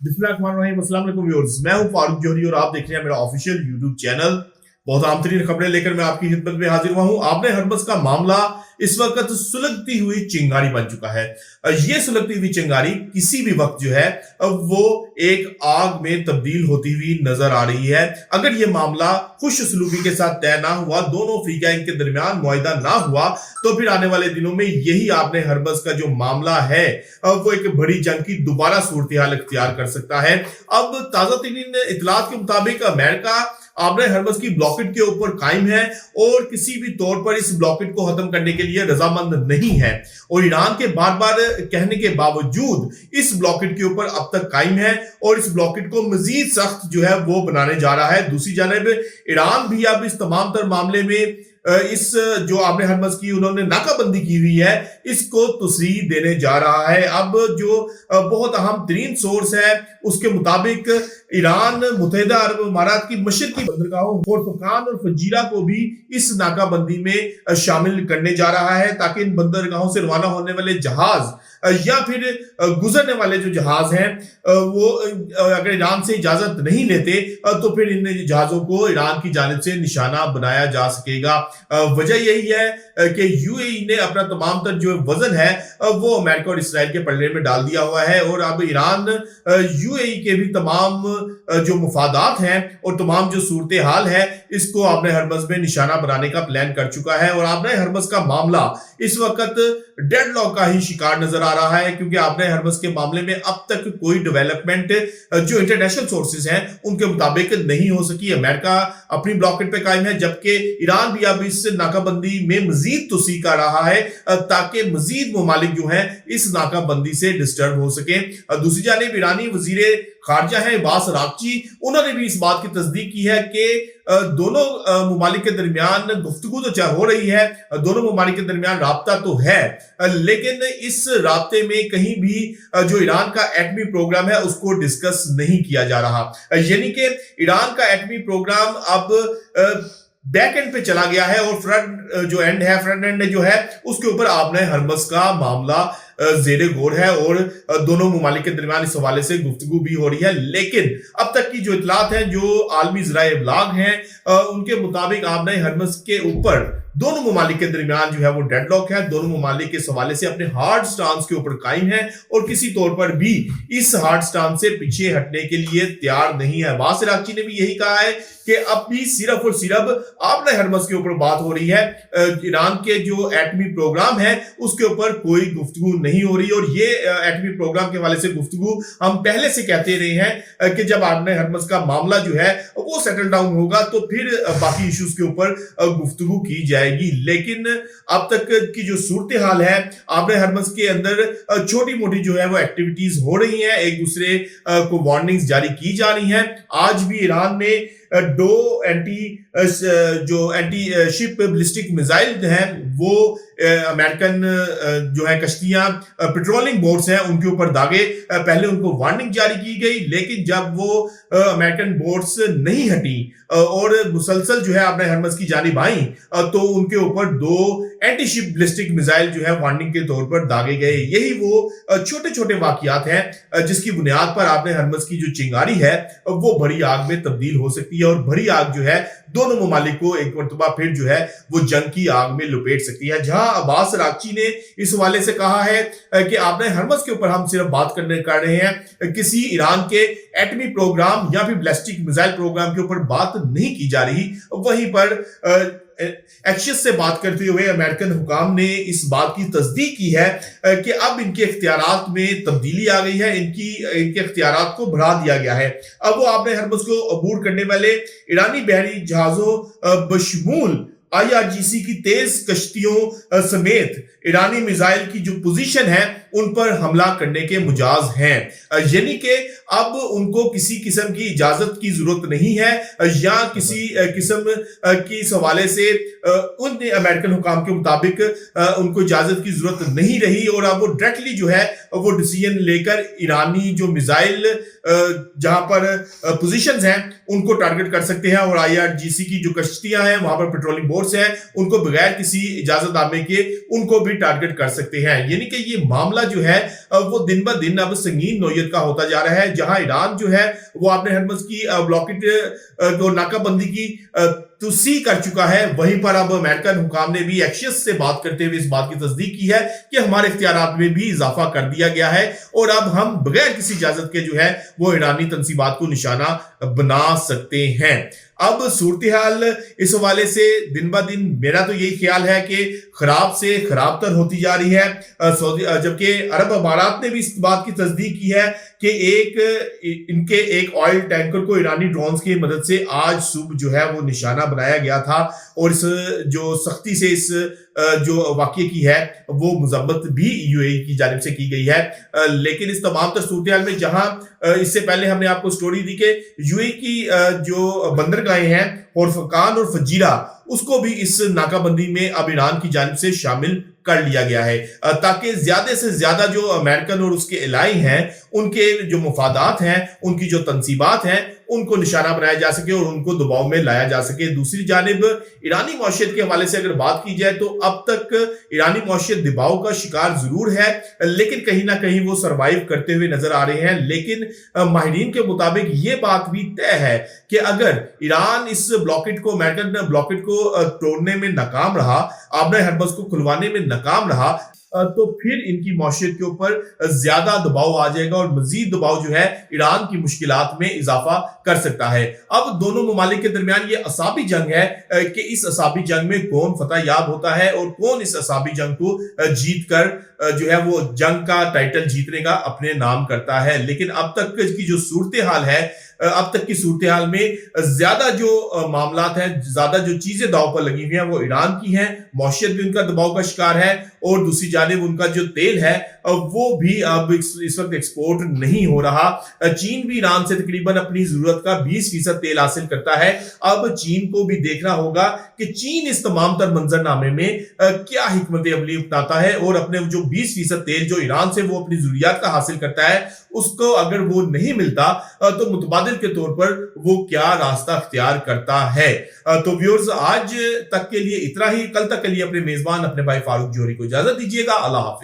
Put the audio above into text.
बिस्मिल्लाहिर्रहमानिर्रहीम, अस्सलाम वालेकुम व्यूअर्स। मैं हूं फारूक जौहरी और आप देख रहे हैं मेरा ऑफिशियल यूट्यूब चैनल। बहुत आम तरीन खबरें लेकर मैं आपकी खिदमत में हाजिर हुआ हूं। आपने हरबस का मामला इस वक्त सुलगती हुई चिंगारी बन चुका है। ये सुलगती हुई चिंगारी किसी भी वक्त जो है वो एक आग में तब्दील होती हुई नजर आ रही है। अगर ये मामला खुश सलूकी के साथ तय ना हुआ, दोनों फ्रीकाइन के दरमियान मुआहिदा ना हुआ, तो फिर आने वाले दिनों में यही आपने हरबस का जो मामला है वो एक बड़ी जंग की दोबारा सूरत हाल इख्तियार कर सकता है। अब ताजा तरीन इतलात के मुताबिक अमेरिका आबरे हरबस की ब्लॉकेट के ऊपर कायम है और किसी भी तौर पर इस ब्लॉकेट को खत्म करने के लिए रजामंद नहीं है, और ईरान के बार बार कहने के बावजूद इस ब्लॉकेट के ऊपर अब तक कायम है और इस ब्लॉकेट को मजीद सख्त जो है वो बनाने जा रहा है। दूसरी जानब ईरान भी अब इस तमाम तर मामले में इस जो आपने हरबस की उन्होंने नाकाबंदी की हुई है इसको तस्रीह देने जा रहा है। अब जो बहुत अहम तरीन सोर्स है उसके मुताबिक ईरान मुत्तहिदा अरब अमारात की मशरकी बंदरगाहों खोरफकान और फजीरा को भी इस नाकाबंदी में शामिल करने जा रहा है, ताकि इन बंदरगाहों से रवाना होने वाले जहाज या फिर गुजरने वाले जो जहाज हैं वो अगर ईरान से इजाजत नहीं लेते तो फिर इन जहाजों को ईरान की जानिब से निशाना बनाया जा सकेगा। वजह यही है कि यूएई ने अपना तमाम तर जो वजन है वो अमेरिका और इसराइल के पलड़े में डाल दिया हुआ है, और अब ईरान यूएई के भी तमाम जो मुफादात हैं और तमाम जो सूरत हाल है इसको आपने हरबस में निशाना बनाने का प्लान कर चुका है। और आपने हरबस का मामला इस वक्त डेडलॉक का ही शिकार नजर आ रहा है, क्योंकि आपने हरबस के मामले में अब तक कोई डेवलपमेंट जो इंटरनेशनल सोर्सेज हैं उनके मुताबिक नहीं हो सकी। अमेरिका अपनी ब्लॉकेट पे कायम है, जबकि ईरान भी अब इस नाकाबंदी में मजीद तोसी कर रहा है ताकि मजीद ममालिक जो हैं इस नाकाबंदी से डिस्टर्ब हो सके। दूसरी जानिब ईरानी वजीर खारजा है अब्बास अरागची, उन्होंने भी इस बात की तस्दीक की है कि दोनों ममालिक के दरमियान गुफ्तगू तो चाहे हो रही है, दोनों ममालिक के दरमियान राब्ता तो है, लेकिन इस राब्ते में कहीं भी जो ईरान का एटमी प्रोग्राम है उसको डिस्कस नहीं किया जा रहा। यानी कि ईरान का एटमी प्रोग्राम अब बैक एंड पे चला गया है और फ्रंट जो एंड है, फ्रंट एंड जो है उसके ऊपर आपने हरबस का मामला जेरे गौर है और दोनों ममालिक के दरमियान इस हवाले से गुफ्तगू भी हो रही है। लेकिन अब तक की जो इतलात है, जो आलमी ज़राए इब्लाग हैं उनके मुताबिक आपने हरबस के ऊपर दोनों ममालिक के दरमियान जो है वो डेडलॉक है। दोनों ममालिक इस हवाले से अपने हार्ड स्टांस के ऊपर कायम है और किसी तौर पर भी इस हार्ड स्टांस से पीछे हटने के लिए तैयार नहीं है। अब्बास अरागची ने भी यही कहा है कि अब भी सिर्फ और सिर्फ आपने हरबस के ऊपर बात हो रही है, ईरान के जो एटमी प्रोग्राम है उसके ऊपर कोई गुफ्तगू नहीं हो रही। और ये एटमी प्रोग्राम के हवाले से गुफ्तगू हम पहले से कहते रहे हैं कि जब आपने हरबस का मामला जो है वो सेटल डाउन होगा तो फिर बाकी इश्यूज के ऊपर गुफ्तगू की जाएगी। लेकिन अब तक की जो सूरत हाल है, आपने हरबस के अंदर छोटी मोटी जो है वो एक्टिविटीज हो रही हैं, एक दूसरे को वार्निंग्स जारी की जा रही हैं। आज भी ईरान ने दो एंटी शिप बैलिस्टिक मिसाइल हैं वो अमेरिकन जो है कश्तियां पेट्रोलिंग बोट्स हैं उनके ऊपर दागे। पहले उनको वार्निंग जारी की गई, लेकिन जब वो अमेरिकन बोट्स नहीं हटी और मुसलसल जो है आपने हरबस की जानिब आई तो उनके ऊपर दो एंटी शिप बैलिस्टिक मिसाइल जो है वार्निंग के तौर पर दागे गए। यही वो छोटे छोटे वाकयात हैं जिसकी बुनियाद पर आपने हरबस की जो चिंगारी है वो बड़ी आग में तब्दील हो सकती है, और बड़ी आग जो है दोनों ममालिक को एक मरतबा फिर जो है वो जंग की आग में लपेट सकती है। जहां अब्बास अरागची ने इस हवाले से कहा है कि आपने हरबस के ऊपर हम सिर्फ बात करने कर रहे हैं, किसी ईरान के एटमी प्रोग्राम या फिर बैलिस्टिक मिसाइल प्रोग्राम के ऊपर बात नहीं की जा रही। वहीं पर एक्सिस से बात करते हुए अमेरिकन हुकाम ने इस बात की तस्दीक की है कि अब इनके इख्तियारात में तब्दीली आ गई है, इनके इख्तियारात को बढ़ा दिया गया है। अब वो आपने हरबस को अबूर करने वाले ईरानी बहरी जहाजों बशमूल IRGC की तेज कश्तियों समेत ईरानी मिसाइल की जो पोजीशन है उन पर हमला करने के मुजाज हैं। यानी कि अब उनको किसी किस्म की इजाजत की जरूरत नहीं है या किसी किस्म की इस हवाले से उन अमेरिकन हुकाम के मुताबिक उनको इजाजत की जरूरत नहीं रही, और अब वो डायरेक्टली जो है वो डिसीजन लेकर ईरानी जो मिसाइल जहां पर पोजीशंस हैं उनको टारगेट कर सकते हैं, और IRGC की जो कश्तियां हैं वहां पर पेट्रोलिंग बोट्स हैं उनको बगैर किसी इजाजतनामे के उनको भी टारगेट कर सकते हैं। यानी कि ये मामला जो है वो दिन ब दिन अब संगीन नौयत का होता जा रहा है, जहां ईरान जो है वो आपने हरमज की ब्लॉकेट को नाकाबंदी की तुसी कर चुका है। वहीं पर अब अमेरिकन हुकाम ने भी एक्शियस से बात करते हुए इस बात की तस्दीक की है कि हमारे इख्तियारात में भी इजाफा कर दिया गया है और अब हम बगैर किसी इजाजत के जो है वो ईरानी तंसीबात को निशाना बना सकते हैं। अब सूरत हाल इस हवाले से दिन ब दिन मेरा तो यही ख्याल है कि खराब से खराब तर होती जा रही है। जबकि अरब अमारात ने भी इस बात की तस्दीक की है कि इनके एक ऑयल टैंकर को ईरानी ड्रोन्स की मदद से आज सुबह जो है वो निशाना बनाया गया था और इस जो सख्ती से इस जो वाकये की है वो मजम्मत भी यूएई की जानिब से की गई है। लेकिन इस तमाम तर सूरत हाल में जहां इससे पहले हमने आपको स्टोरी दी कि यूएई की जो बंदरगाहें हैं होर्फकान और फजीरा उसको भी इस नाकाबंदी में अब ईरान की जानिब से शामिल कर लिया गया है ताकि ज्यादा से ज्यादा जो अमेरिकन और उसके एलाई हैं उनके जो मुफादात हैं उनकी जो तंसीबात हैं उनको निशाना बनाया जा सके और उनको दबाव में लाया जा सके। दूसरी जानिब ईरानी मौशियत के हवाले से अगर बात की जाए तो अब तक ईरानी मौशियत दबाव का शिकार जरूर है, लेकिन कहीं ना कहीं वो सरवाइव करते हुए नजर आ रहे हैं। लेकिन माहिरीन के मुताबिक ये बात भी तय है कि अगर ईरान इस ब्लॉकेट को अमेरिकन ब्लॉकेट को तोड़ने में नाकाम रहा, आबरा हरबस को खुलवाने में नाकाम रहा, तो फिर इनकी मौशियत के ऊपर ज्यादा दबाव आ जाएगा और मजीद दबाव जो है ईरान की मुश्किलात में इजाफा कर सकता है। अब दोनों ममालिक के दरमियान ये असाबी जंग है कि इस असाबी जंग में कौन फतह याब होता है और कौन इस असाबी जंग को जीत कर जो है वो जंग का टाइटल जीतने का अपने नाम करता है। लेकिन अब तक की जो सूरत हाल है, अब तक की सूरत हाल में ज्यादा जो मामलात हैं, ज्यादा जो चीजें दाव पर लगी हुई हैं वो ईरान की हैं। मौशियत भी उनका दबाव का शिकार है और दूसरी जानिब उनका जो तेल है वो भी अब इस वक्त एक्सपोर्ट नहीं हो रहा। चीन भी ईरान से तकरीबन अपनी जरूरत का 20% तेल हासिल करता है। अब चीन को भी देखना होगा कि चीन इस तमाम तर मंजरनामे में क्या हिकमत अमली अपनाता है और अपने जो 20% तेल जो ईरान से वो अपनी जरूरियात का हासिल करता है उसको अगर वो नहीं मिलता तो मुतबादिल के तौर पर वो क्या रास्ता अख्तियार करता है। तो व्यूअर्स आज तक के लिए इतना ही। कल तक के लिए अपने मेजबान अपने भाई फारूक जोहरी को इजाजत दीजिएगा। अल्लाह हाफिज।